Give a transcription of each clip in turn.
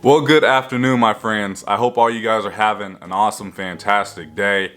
Well, good afternoon, my friends. I hope all you guys are having an awesome, fantastic day.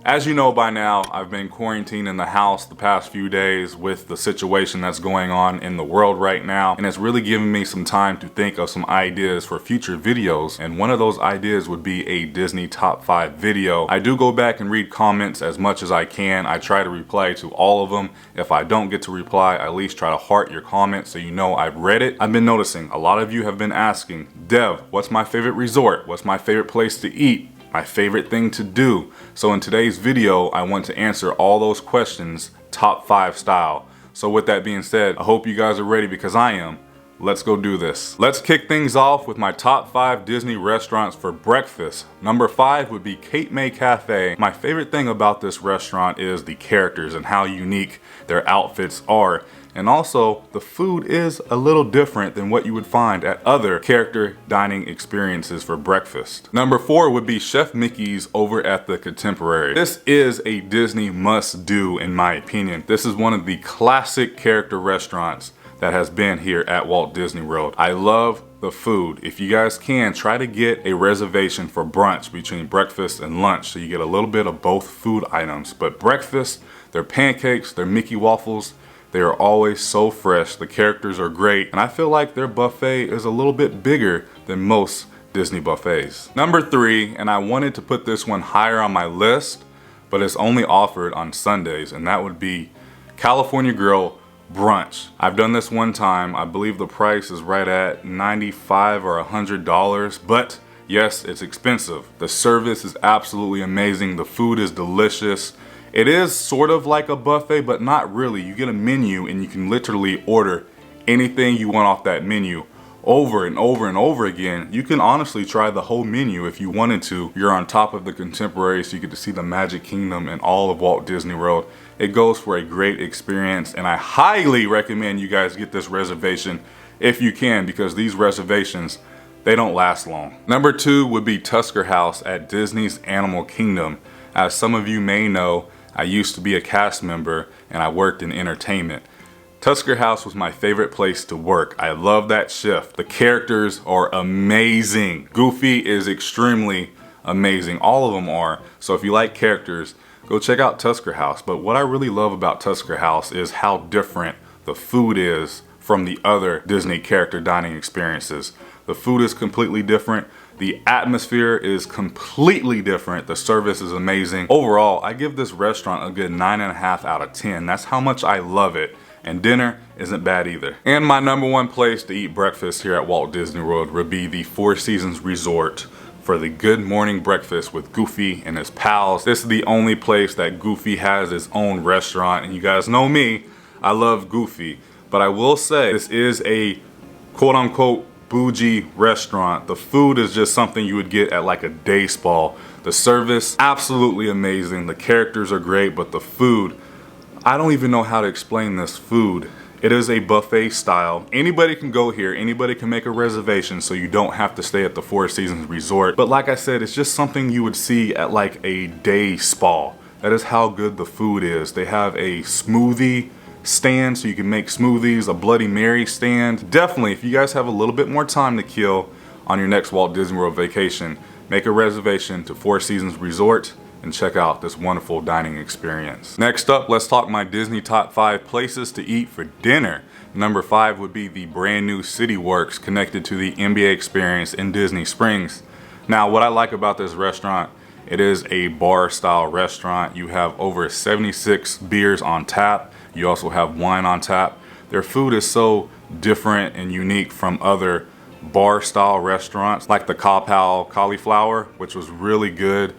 As you know by now, I've been quarantined in the house the past few days with the situation that's going on in the world right now, and it's really given me some time to think of some ideas for future videos, and one of those ideas would be a Disney top 5 video. I do go back and read comments as much as I can. I try to reply to all of them. If I don't get to reply, I at least try to heart your comments so you know I've read it. I've been noticing a lot of you have been asking, Dev, what's my favorite resort? What's my favorite place to eat? My favorite thing to do. So in today's video, I want to answer all those questions top 5 style. So with that being said, I hope you guys are ready because I am. Let's go do this. Let's kick things off with my top 5 Disney restaurants for breakfast. Number 5 would be Cape May Cafe. My favorite thing about this restaurant is the characters and how unique their outfits are. And also, the food is a little different than what you would find at other character dining experiences for breakfast. Number 4 would be Chef Mickey's over at the Contemporary. This is a Disney must-do in my opinion. This is one of the classic character restaurants that has been here at Walt Disney World. I love the food. If you guys can, try to get a reservation for brunch between breakfast and lunch so you get a little bit of both food items. But breakfast, their pancakes, their Mickey waffles, they are always so fresh. The characters are great, and I feel like their buffet is a little bit bigger than most Disney buffets. Number 3, and I wanted to put this one higher on my list, but it's only offered on Sundays, and that would be California Grill brunch. I've done this one time. I believe the price is right at $95 or $100, but yes, it's expensive. The service is absolutely amazing. The food is delicious. It is sort of like a buffet, but not really. You get a menu and you can literally order anything you want off that menu over and over and over again. You can honestly try the whole menu if you wanted to. You're on top of the Contemporary, so you get to see the Magic Kingdom and all of Walt Disney World. It goes for a great experience, and I highly recommend you guys get this reservation if you can, because these reservations, they don't last long. Number 2 would be Tusker House at Disney's Animal Kingdom. As some of you may know, I used to be a cast member and I worked in entertainment. Tusker House was my favorite place to work. I love that shift. The characters are amazing. Goofy is extremely amazing. All of them are. So if you like characters, go check out Tusker House. But what I really love about Tusker House is how different the food is from the other Disney character dining experiences. The food is completely different. The atmosphere is completely different. The service is amazing. Overall, I give this restaurant a good 9.5 out of 10. That's how much I love it. And dinner isn't bad either. And my number 1 place to eat breakfast here at Walt Disney World would be the Four Seasons Resort for the good morning breakfast with Goofy and his pals. This is the only place that Goofy has his own restaurant. And you guys know me, I love Goofy. But I will say, this is a quote unquote bougie restaurant. The food is just something you would get at like a day spa. The service, absolutely amazing. The characters are great, but the food, I don't even know how to explain this food. It is a buffet style. Anybody can go here. Anybody can make a reservation, so you don't have to stay at the Four Seasons Resort. But like I said, it's just something you would see at like a day spa. That is how good the food is. They have a smoothie stand so you can make smoothies, a Bloody Mary stand. Definitely, if you guys have a little bit more time to kill on your next Walt Disney World vacation, make a reservation to Four Seasons Resort and check out this wonderful dining experience. Next up, let's talk my Disney top 5 places to eat for dinner. Number 5 would be the brand new City Works connected to the NBA experience in Disney Springs. Now, what I like about this restaurant, it is a bar style restaurant. You have over 76 beers on tap. You also have wine on tap. Their food is so different and unique from other bar style restaurants, like the Kapow cauliflower, which was really good.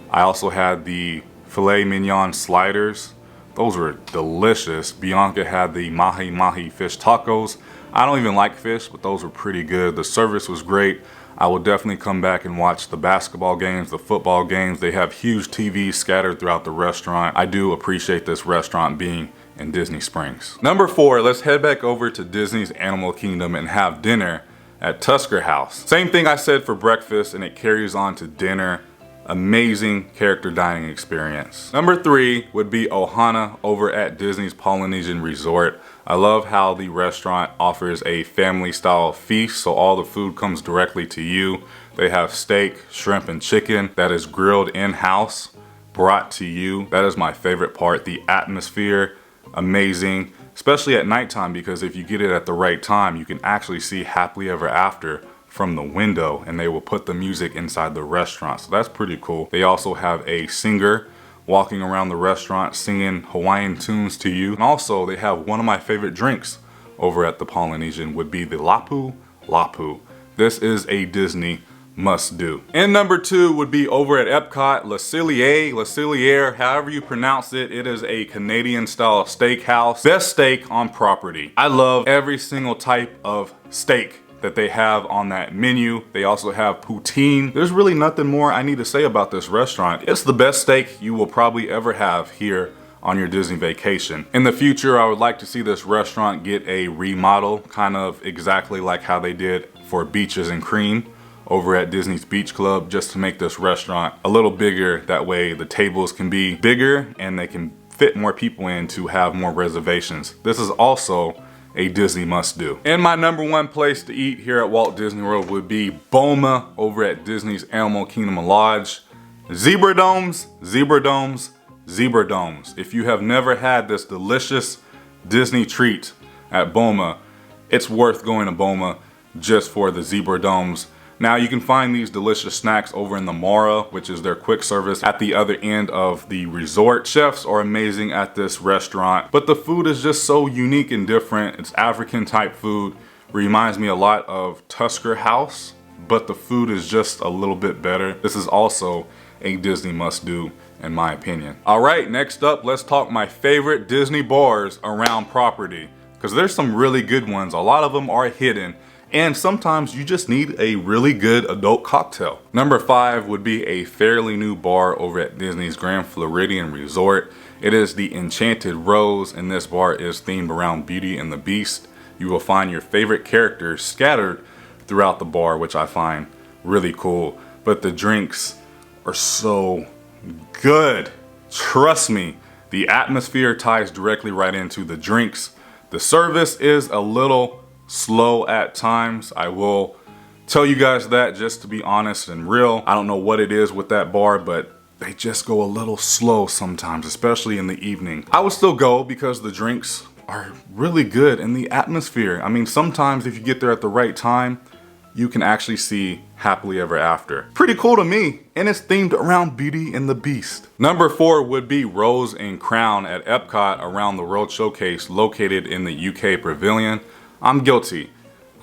I also had the filet mignon sliders. Those were delicious. Bianca had the mahi mahi fish tacos. I don't even like fish, but those were pretty good. The service was great. I will definitely come back and watch the basketball games, the football games. They have huge TVs scattered throughout the restaurant. I do appreciate this restaurant being in Disney Springs. Number 4, let's head back over to Disney's Animal Kingdom and have dinner at Tusker House. Same thing I said for breakfast, and it carries on to dinner. Amazing character dining experience. Number 3 would be Ohana over at Disney's Polynesian Resort. I love how the restaurant offers a family style feast, so all the food comes directly to you. They have steak, shrimp, and chicken that is grilled in-house, brought to you. That is my favorite part. The atmosphere, amazing, especially at nighttime, because if you get it at the right time, you can actually see Happily Ever After from the window, and they will put the music inside the restaurant. So that's pretty cool. They also have a singer walking around the restaurant singing Hawaiian tunes to you. And also they have one of my favorite drinks over at the Polynesian would be the Lapu Lapu. This is a Disney must do. And number 2 would be over at Epcot, Le Cellier, however you pronounce it. It is a Canadian style steakhouse. Best steak on property. I love every single type of steak that they have on that menu. They also have poutine. There's really nothing more I need to say about this restaurant. It's the best steak you will probably ever have here on your Disney vacation. In the future, I would like to see this restaurant get a remodel, kind of exactly like how they did for Beaches and Cream over at Disney's Beach Club, just to make this restaurant a little bigger. That way the tables can be bigger and they can fit more people in to have more reservations. This is also a Disney must do. And my number 1 place to eat here at Walt Disney World would be Boma over at Disney's Animal Kingdom Lodge. Zebra domes, zebra domes, zebra domes. If you have never had this delicious Disney treat at Boma, it's worth going to Boma just for the zebra domes. Now you can find these delicious snacks over in the Mara, which is their quick service at the other end of the resort. Chefs are amazing at this restaurant, but the food is just so unique and different. It's African type food. Reminds me a lot of Tusker House, but the food is just a little bit better. This is also a Disney must do in my opinion. All right, next up, let's talk my favorite Disney bars around property, because there's some really good ones. A lot of them are hidden, and sometimes you just need a really good adult cocktail. Number 5 would be a fairly new bar over at Disney's Grand Floridian Resort. It is the Enchanted Rose, and this bar is themed around Beauty and the Beast. You will find your favorite characters scattered throughout the bar, which I find really cool. But the drinks are so good. Trust me, the atmosphere ties directly right into the drinks. The service is a little slow at times. I will tell you guys that, just to be honest and real. I don't know what it is with that bar, but they just go a little slow sometimes, especially in the evening. I would still go because the drinks are really good and the atmosphere. I mean, sometimes if you get there at the right time, you can actually see Happily Ever After. Pretty cool to me, and it's themed around Beauty and the Beast. Number 4 would be Rose and Crown at Epcot around the World Showcase located in the UK Pavilion. I'm guilty.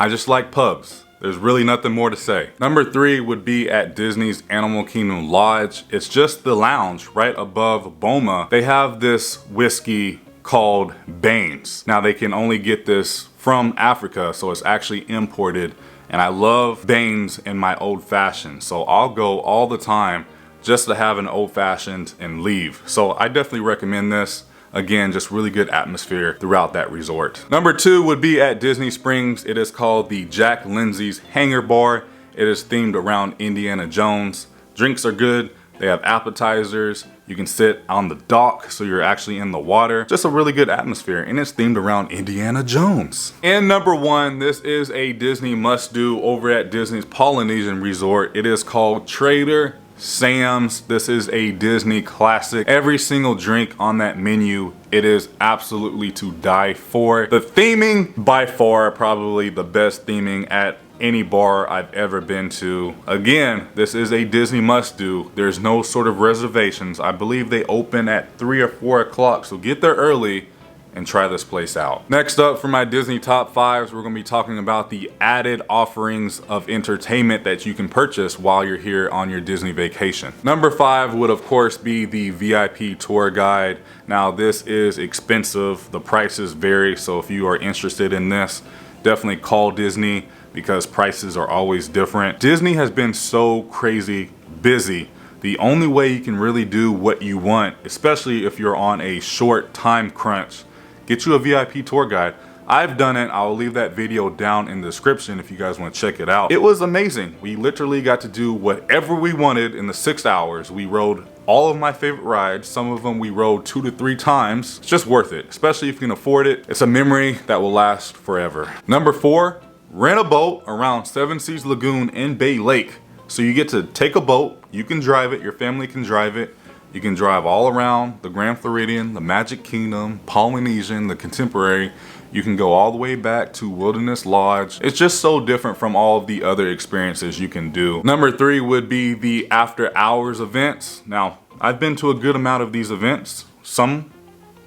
I just like pubs. There's really nothing more to say. Number 3 would be at Disney's Animal Kingdom Lodge. It's just the lounge right above Boma. They have this whiskey called Baines. Now they can only get this from Africa, so it's actually imported. And I love Baines in my old fashioned. So I'll go all the time just to have an old fashioned and leave. So I definitely recommend this. Again, just really good atmosphere throughout that resort. Number 2 would be at Disney Springs. It is called the Jack Lindsay's Hangar Bar. It is themed around Indiana Jones. Drinks are good. They have appetizers. You can sit on the dock, so you're actually in the water. Just a really good atmosphere, and it's themed around Indiana Jones. And number 1, this is a Disney must-do over at Disney's Polynesian Resort. It is called Trader Sam's. This is a Disney classic. Every single drink on that menu, it is absolutely to die for. The theming, by far, probably the best theming at any bar I've ever been to. Again, this is a Disney must-do. There's no sort of reservations. I believe they open at 3 or 4 o'clock, so get there early and try this place out. Next up for my Disney top 5s, we're gonna be talking about the added offerings of entertainment that you can purchase while you're here on your Disney vacation. Number 5 would of course be the VIP tour guide. Now this is expensive, the prices vary, so if you are interested in this, definitely call Disney because prices are always different. Disney has been so crazy busy. The only way you can really do what you want, especially if you're on a short time crunch, get you a VIP tour guide. I've done it. I'll leave that video down in the description if you guys want to check it out. It was amazing. We literally got to do whatever we wanted in the 6 hours. We rode all of my favorite rides. Some of them we rode 2 to 3 times. It's just worth it, especially if you can afford it. It's a memory that will last forever. Number 4, rent a boat around Seven Seas Lagoon in Bay Lake. So you get to take a boat, you can drive it, your family can drive it. You can drive all around the Grand Floridian, the Magic Kingdom, Polynesian, the Contemporary. You can go all the way back to Wilderness Lodge. It's just so different from all of the other experiences you can do. Number 3 would be the after hours events. Now, I've been to a good amount of these events. Some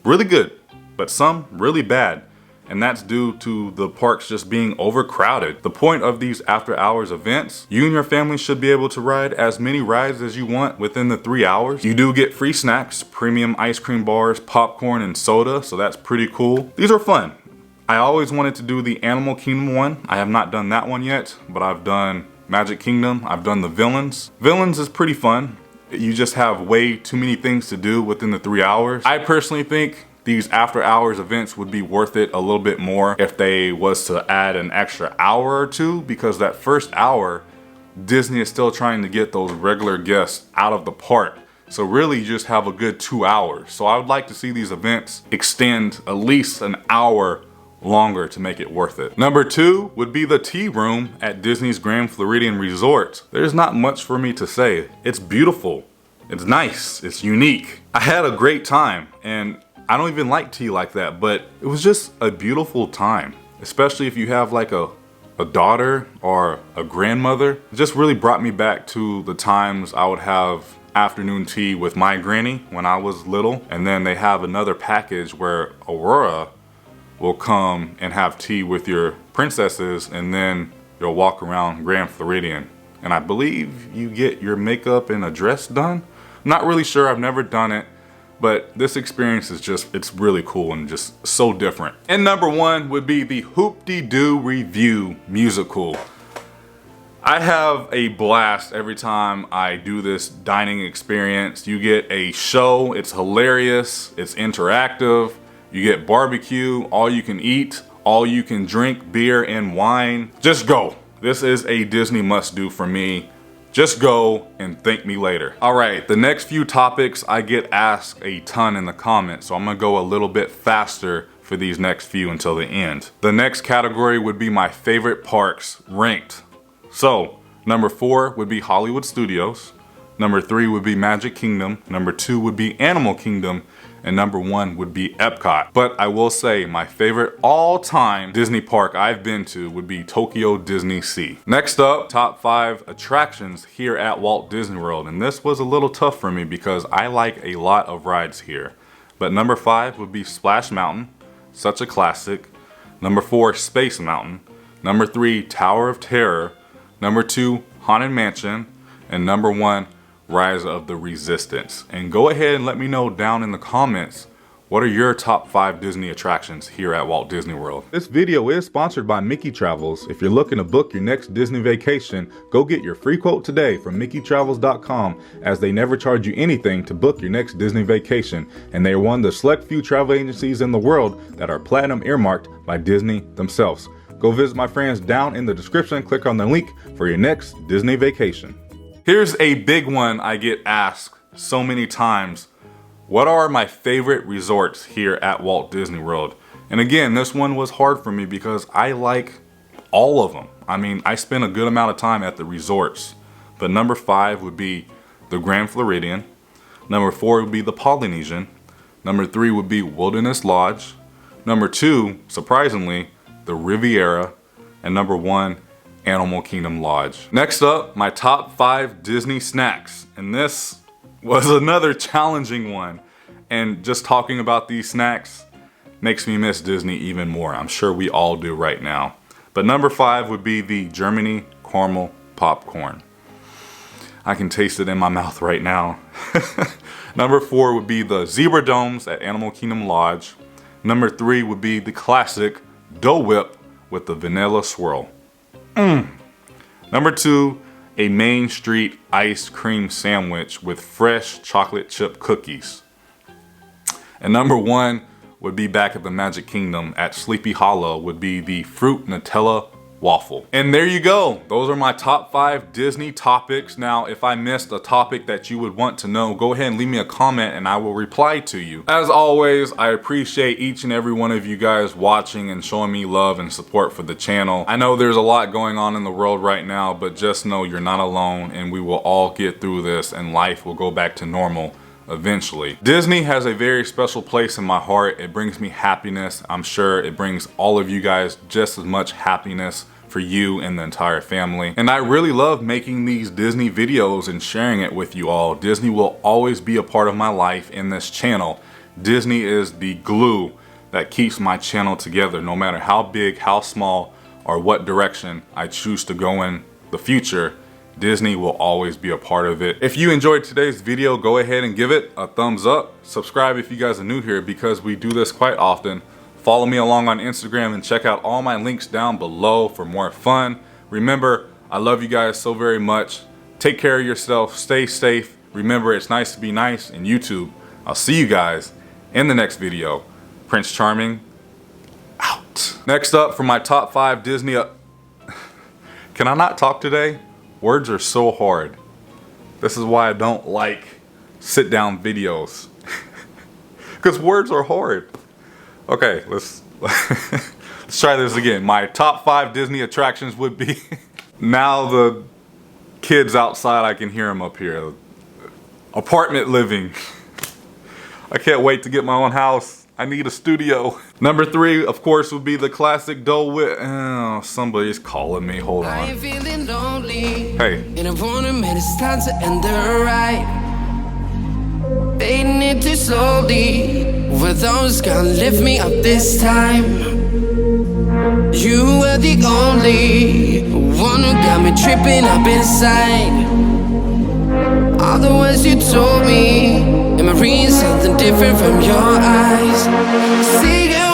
really good, but some really bad. And that's due to the parks just being overcrowded. The point of these after hours events, you and your family should be able to ride as many rides as you want within the 3 hours. You do get free snacks, premium ice cream bars, popcorn, and soda, so that's pretty cool. These are fun. I always wanted to do the Animal Kingdom one. I have not done that one yet, but I've done Magic Kingdom. I've done the Villains. Villains is pretty fun. You just have way too many things to do within the 3 hours. I personally think these after hours events would be worth it a little bit more if they was to add an extra hour or 2, because that first hour, Disney is still trying to get those regular guests out of the park. So really you just have a good 2 hours. So I would like to see these events extend at least an hour longer to make it worth it. Number 2 would be the tea room at Disney's Grand Floridian Resort. There's not much for me to say. It's beautiful. It's nice. It's unique. I had a great time, and I don't even like tea like that, but it was just a beautiful time, especially if you have like a daughter or a grandmother. It just really brought me back to the times I would have afternoon tea with my granny when I was little. And then they have another package where Aurora will come and have tea with your princesses, and then you'll walk around Grand Floridian. And I believe you get your makeup and a dress done. I'm not really sure, I've never done it. But this experience is just, it's really cool and just so different. And number 1 would be the Hoop-Dee-Doo Review musical. I have a blast every time I do this dining experience. You get a show, it's hilarious, it's interactive. You get barbecue, all you can eat, all you can drink, beer and wine. Just go. This is a Disney must-do for me. Just go and thank me later. All right, the next few topics I get asked a ton in the comments, so I'm gonna go a little bit faster for these next few until the end. The next category would be my favorite parks ranked. So, number 4 would be Hollywood Studios. Number 3 would be Magic Kingdom. Number 2 would be Animal Kingdom. And number 1 would be Epcot. But I will say my favorite all-time Disney park I've been to would be Tokyo Disney Sea. Next up, top 5 attractions here at Walt Disney World. And this was a little tough for me because I like a lot of rides here. But number 5 would be Splash Mountain, such a classic. Number 4, Space Mountain. Number 3, Tower of Terror. Number 2, Haunted Mansion. And number 1, Rise of the Resistance. And go ahead and let me know down in the comments, what are your top 5 Disney attractions here at Walt Disney World? This video is sponsored by Mickeytravels. If you're looking to book your next Disney vacation, go get your free quote today from Mickeytravels.com, as they never charge you anything to book your next Disney vacation. And they are one of the select few travel agencies in the world that are platinum earmarked by Disney themselves. Go visit my friends down in the description, click on the link for your next Disney vacation. Here's a big one I get asked so many times. What are my favorite resorts here at Walt Disney World? And again, this one was hard for me because I like all of them. I mean, I spent a good amount of time at the resorts. But number 5 would be the Grand Floridian. Number 4 would be the Polynesian. Number 3 would be Wilderness Lodge. Number 2, surprisingly, the Riviera. And number 1, Animal Kingdom Lodge. Next up, my top 5 Disney snacks. And this was another challenging one. And just talking about these snacks makes me miss Disney even more. I'm sure we all do right now. But number 5 would be the Germany caramel popcorn. I can taste it in my mouth right now. Number 4 would be the Zebra Domes at Animal Kingdom Lodge. Number 3 would be the classic Dole Whip with the vanilla swirl. Number 2, a Main Street ice cream sandwich with fresh chocolate chip cookies. And number 1 would be back at the Magic Kingdom at Sleepy Hollow would be the fruit Nutella waffle. And there you go. Those are my top 5 Disney topics. Now, if I missed a topic that you would want to know, go ahead and leave me a comment and I will reply to you. As always, I appreciate each and every one of you guys watching and showing me love and support for the channel. I know there's a lot going on in the world right now, but just know you're not alone and we will all get through this and life will go back to normal eventually. Disney has a very special place in my heart. It brings me happiness. I'm sure it brings all of you guys just as much happiness for you and the entire family. And I really love making these Disney videos and sharing it with you all. Disney will always be a part of my life in this channel. Disney is the glue that keeps my channel together, no matter how big, how small, or what direction I choose to go in the future. Disney will always be a part of it. If you enjoyed today's video, go ahead and give it a thumbs up. Subscribe if you guys are new here because we do this quite often. Follow me along on Instagram and check out all my links down below for more fun. Remember, I love you guys so very much. Take care of yourself, stay safe. Remember, it's nice to be nice in YouTube. I'll see you guys in the next video. Prince Charming, out. Next up for my top 5 Disney... Can I not talk today? Words are so hard. This is why I don't like sit down videos. Because words are hard. Okay, let's try this again. My top 5 Disney attractions would be... Now the kids outside, I can hear them up here. Apartment living. I can't wait to get my own house. I need a studio. Number 3, of course, would be the classic Dole Whip. Oh, somebody's calling me. Hold on. I am feeling lonely. Hey. And I want to admit it's time to end the ride. Fading it too slowly. With those gonna lift me up this time. You were the only one who got me tripping up inside. All the words you told me, am I reading something different from your eyes? See you